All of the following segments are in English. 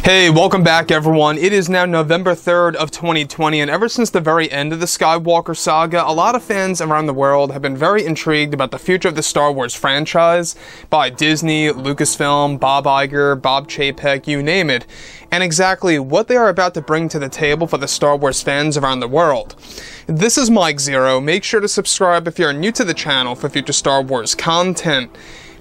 Hey, welcome back everyone. It is now November 3rd of 2020, and ever since the very end of the Skywalker saga, a lot of fans around the world have been very intrigued about the future of the Star Wars franchise by Disney, Lucasfilm, Bob Iger, Bob Chapek, you name it, and exactly what they are about to bring to the table for the Star Wars fans around the world. This is Mike Zero. Make sure to subscribe if you're new to the channel for future Star Wars content.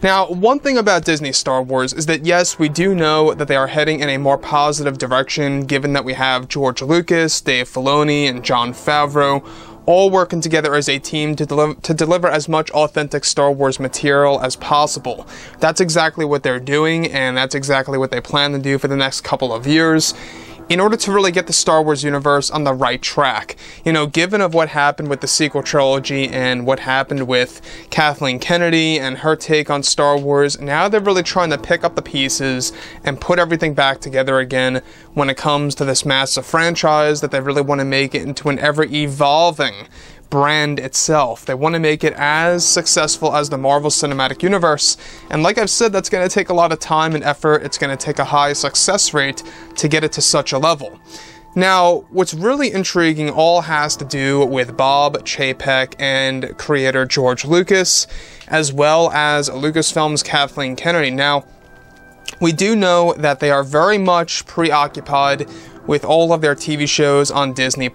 Now, one thing about Disney Star Wars is that yes, we do know that they are heading in a more positive direction, given that we have George Lucas, Dave Filoni, and Jon Favreau all working together as a team to deliver as much authentic Star Wars material as possible. That's exactly what they're doing, and that's exactly what they plan to do for the next couple of years, in order to really get the Star Wars universe on the right track. You know, given of what happened with the sequel trilogy and what happened with Kathleen Kennedy and her take on Star Wars, now they're really trying to pick up the pieces and put everything back together again when it comes to this massive franchise that they really want to make it into an ever-evolving brand itself. They want to make it as successful as the Marvel Cinematic Universe, and like I've said, that's going to take a lot of time and effort. It's going to take a high success rate to get it to such a level. Now, what's really intriguing all has to do with Bob Chapek and creator George Lucas, as well as Lucasfilm's Kathleen Kennedy. Now, we do know that they are very much preoccupied with all of their TV shows on Disney+.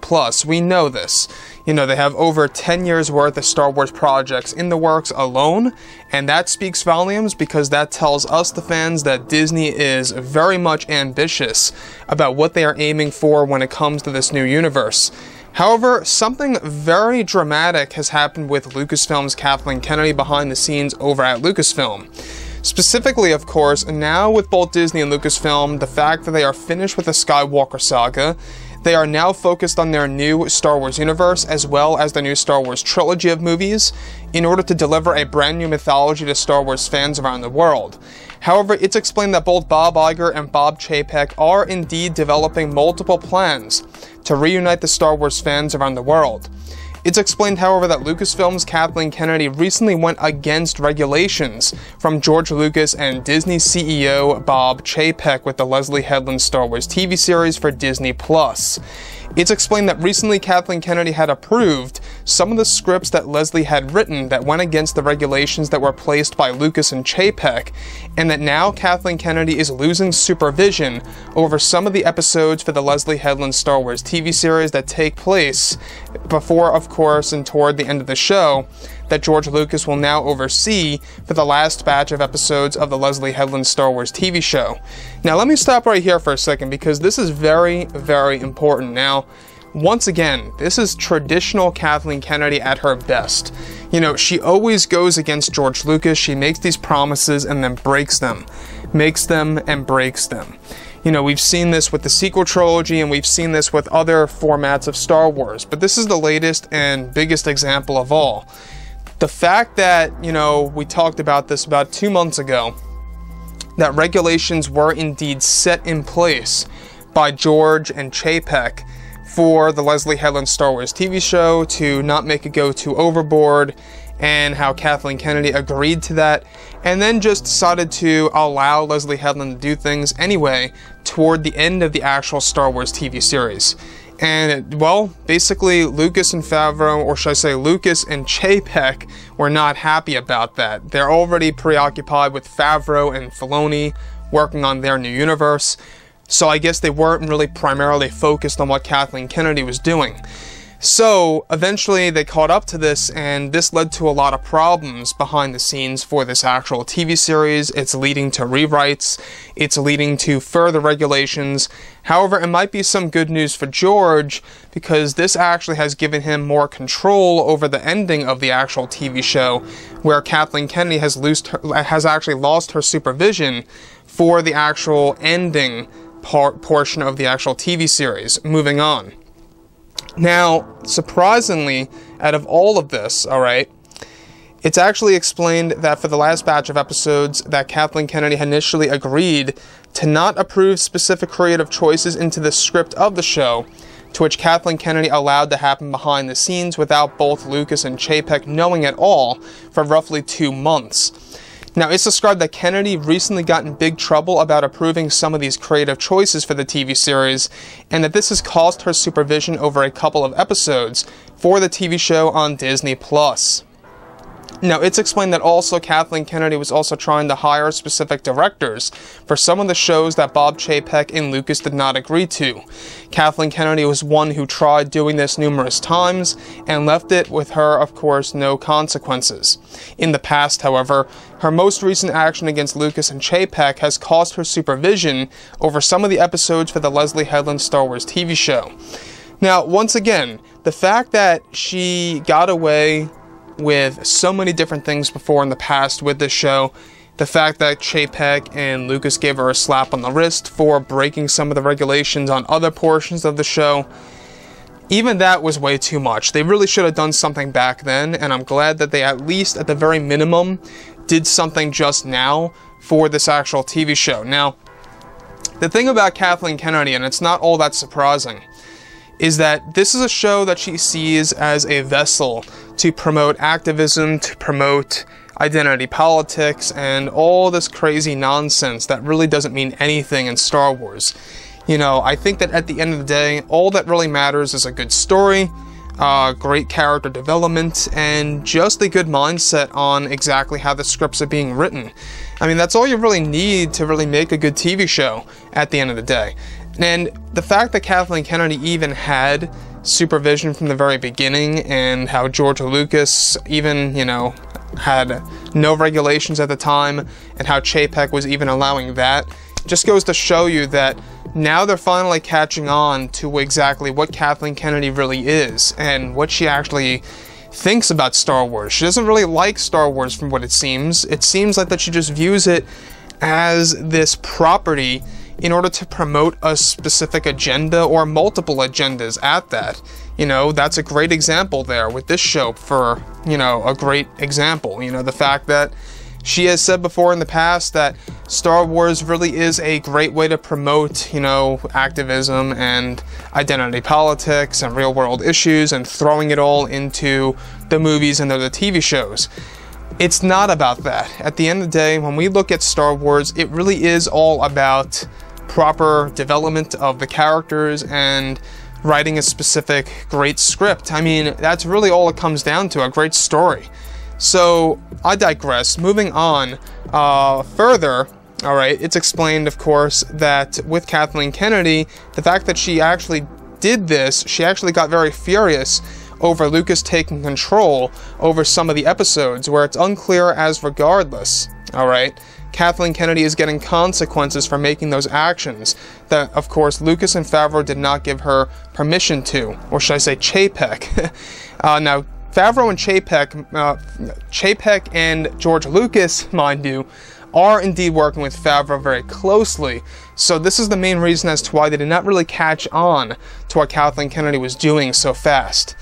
We know this. You know, they have over 10 years worth of Star Wars projects in the works alone, and that speaks volumes because that tells us, the fans, that Disney is very much ambitious about what they are aiming for when it comes to this new universe. However, something very dramatic has happened with Lucasfilm's Kathleen Kennedy behind the scenes over at Lucasfilm. Specifically, of course, now with both Disney and Lucasfilm, the fact that they are finished with the Skywalker saga, they are now focused on their new Star Wars universe as well as the new Star Wars trilogy of movies in order to deliver a brand new mythology to Star Wars fans around the world. However, it's explained that both Bob Iger and Bob Chapek are indeed developing multiple plans to reunite the Star Wars fans around the world. It's explained, however, that Lucasfilm's Kathleen Kennedy recently went against regulations from George Lucas and Disney CEO Bob Chapek with the Leslie Headland Star Wars TV series for Disney+. It's explained that recently Kathleen Kennedy had approved some of the scripts that Leslie had written that went against the regulations that were placed by Lucas and Chapek, and that now Kathleen Kennedy is losing supervision over some of the episodes for the Leslie Headland Star Wars TV series that take place before, of course, and toward the end of the show, that George Lucas will now oversee for the last batch of episodes of the Leslie Headland Star Wars TV show. Now, let me stop right here for a second because this is very, very important. Now, once again, this is traditional Kathleen Kennedy at her best. You know, she always goes against George Lucas. She makes these promises and then breaks them. Makes them and breaks them. You know, we've seen this with the sequel trilogy and we've seen this with other formats of Star Wars, but this is the latest and biggest example of all. The fact that, you know, we talked about this about 2 months ago, that regulations were indeed set in place by George and Chapek for the Leslie Headland Star Wars TV show to not make it go too overboard, and how Kathleen Kennedy agreed to that, and then just decided to allow Leslie Headland to do things anyway toward the end of the actual Star Wars TV series. And, well, basically Lucas and Favreau, or should I say Lucas and Chapek, were not happy about that. They're already preoccupied with Favreau and Filoni working on their new universe, so I guess they weren't really primarily focused on what Kathleen Kennedy was doing. So, eventually they caught up to this, and this led to a lot of problems behind the scenes for this actual TV series. It's leading to rewrites, it's leading to further regulations. However, it might be some good news for George, because this actually has given him more control over the ending of the actual TV show, where Kathleen Kennedy has actually lost her supervision for the actual ending portion of the actual TV series, moving on. Now, surprisingly, out of all of this, alright, it's actually explained that for the last batch of episodes that Kathleen Kennedy initially agreed to not approve specific creative choices into the script of the show, to which Kathleen Kennedy allowed to happen behind the scenes without both Lucas and Chapek knowing at all for roughly 2 months. Now, it's described that Kennedy recently got in big trouble about approving some of these creative choices for the TV series, and that this has cost her supervision over a couple of episodes for the TV show on Disney+. Now, it's explained that also Kathleen Kennedy was also trying to hire specific directors for some of the shows that Bob Chapek and Lucas did not agree to. Kathleen Kennedy was one who tried doing this numerous times and left it with her, of course, no consequences. In the past, however, her most recent action against Lucas and Chapek has cost her supervision over some of the episodes for the Leslie Headland Star Wars TV show. Now, once again, the fact that she got away with so many different things before in the past with this show, the fact that Chapek and Lucas gave her a slap on the wrist for breaking some of the regulations on other portions of the show, even that was way too much. They really should have done something back then, and I'm glad that they at least, at the very minimum, did something just now for this actual TV show. Now, the thing about Kathleen Kennedy, and it's not all that surprising, is that this is a show that she sees as a vessel to promote activism, to promote identity politics, and all this crazy nonsense that really doesn't mean anything in Star Wars. You know, I think that at the end of the day, all that really matters is a good story, great character development, and just a good mindset on exactly how the scripts are being written. I mean, that's all you really need to really make a good TV show at the end of the day. And the fact that Kathleen Kennedy even had supervision from the very beginning, and how George Lucas even, you know, had no regulations at the time, and how Chapek was even allowing that, just goes to show you that now they're finally catching on to exactly what Kathleen Kennedy really is, and what she actually thinks about Star Wars. She doesn't really like Star Wars from what it seems. It seems like that she just views it as this property in order to promote a specific agenda, or multiple agendas at that. You know, that's a great example there with this show for, you know, a great example. You know, the fact that she has said before in the past that Star Wars really is a great way to promote, you know, activism and identity politics and real world issues, and throwing it all into the movies and the TV shows. It's not about that. At the end of the day, when we look at Star Wars, it really is all about proper development of the characters and writing a specific great script. I mean, that's really all it comes down to, a great story. So, I digress. Moving on further, alright, it's explained, of course, that with Kathleen Kennedy, the fact that she actually did this, she actually got very furious over Lucas taking control over some of the episodes, where it's unclear as regardless, alright, Kathleen Kennedy is getting consequences for making those actions that, of course, Lucas and Favreau did not give her permission to, or should I say Chapek. Now, Favreau and Chapek and George Lucas, mind you, are indeed working with Favreau very closely, so this is the main reason as to why they did not really catch on to what Kathleen Kennedy was doing so fast.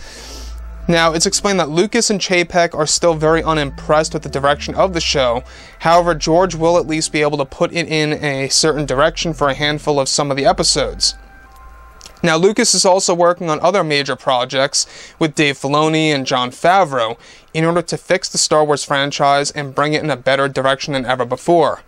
Now, it's explained that Lucas and Chapek are still very unimpressed with the direction of the show. However, George will at least be able to put it in a certain direction for a handful of some of the episodes. Now, Lucas is also working on other major projects with Dave Filoni and Jon Favreau in order to fix the Star Wars franchise and bring it in a better direction than ever before.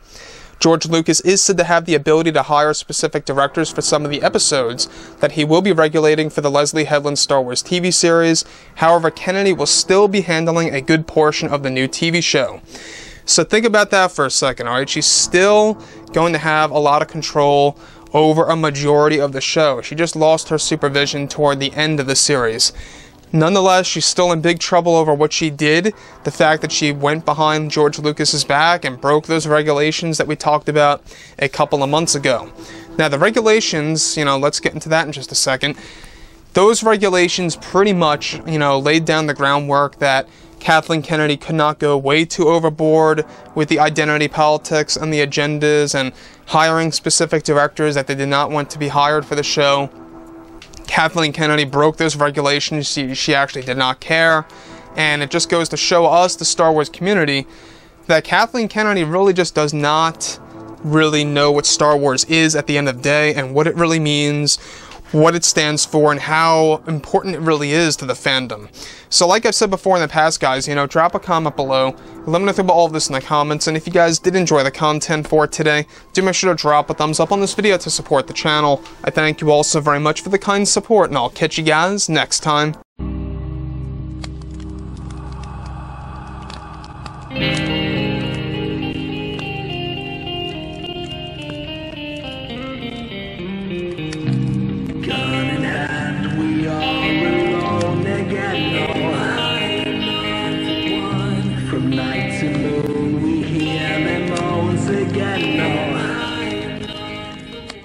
George Lucas is said to have the ability to hire specific directors for some of the episodes that he will be regulating for the Leslie Headland Star Wars TV series. However, Kennedy will still be handling a good portion of the new TV show. So think about that for a second, alright? She's still going to have a lot of control over a majority of the show. She just lost her supervision toward the end of the series. Nonetheless, she's still in big trouble over what she did, the fact that she went behind George Lucas's back and broke those regulations that we talked about a couple of months ago. Now, the regulations, you know, let's get into that in just a second. Those regulations pretty much, you know, laid down the groundwork that Kathleen Kennedy could not go way too overboard with the identity politics and the agendas and hiring specific directors that they did not want to be hired for the show. Kathleen Kennedy broke those regulations. She actually did not care. And it just goes to show us, the Star Wars community, that Kathleen Kennedy really just does not really know what Star Wars is at the end of the day, and what it really means, what it stands for, and how important it really is to the fandom. So like I've said before in the past, guys, you know, drop a comment below. Let me know about all of this in the comments, and if you guys did enjoy the content for today, do make sure to drop a thumbs up on this video to support the channel. I thank you all so very much for the kind support, and I'll catch you guys next time.